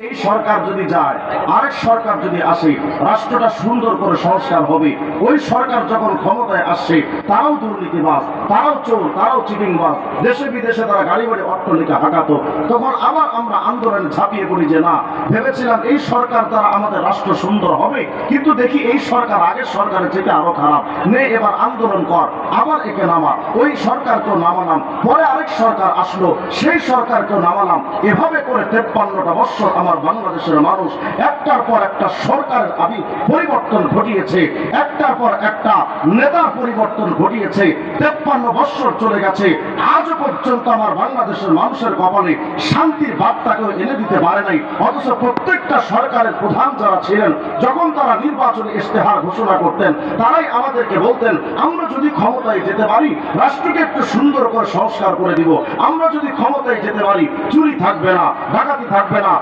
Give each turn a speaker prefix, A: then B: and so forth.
A: এই সরকার যদি যায়, আরেক সরকার যদি আসে, রাষ্ট্রটা সুন্দর করে সংস্কার হবে। ওই সরকার যখন ক্ষমতায় আসছে, তারাও দুর্নীতিবাজ, তারাও চোর, তারাও চিটিংবাজ, দেশে বিদেশে তারা গাড়ি বাড়ি অট্টালিকা হাঁকাতো। তখন আবার আমরা আন্দোলনে ঝাঁপিয়ে পড়ি যে না, ভেবেছিলাম এই সরকার দ্বারা আমাদের রাষ্ট্র সুন্দর হবে, কিন্তু দেখি এই সরকার আগের সরকারের থেকে আরো খারাপ। নে এবার আন্দোলন কর, আবার একে নামা। ওই সরকারকেও নামালাম, পরে আরেক সরকার আসলো, সেই সরকারকেও নামালাম। এভাবে করে 53টা বছর আমার বাংলাদেশের মানুষ একটার পর একটা সরকারের পরিবর্তন ঘটিয়েছে, একটার পর একটা নেতার পরিবর্তন ঘটিয়েছে। 53 বছর চলে গেছে, আজও পর্যন্ত আমার বাংলাদেশের মানুষের কপালে শান্তির ভাবটাকেও এনে দিতে পারে নাই। অথচ প্রত্যেকটা সরকারের প্রধান যারা ছিলেন, যখন তারা নির্বাচনী ইশতেহার ঘোষণা করতেন, তারাই আমাদেরকে বলতেন আমরা যদি ক্ষমতায় যেতে পারি, রাষ্ট্রকে একটু সুন্দর করে সংস্কার করে দিব। আমরা যদি ক্ষমতায় যেতে পারি, চুরি থাকবে না, ডাকাতি থাকবে না,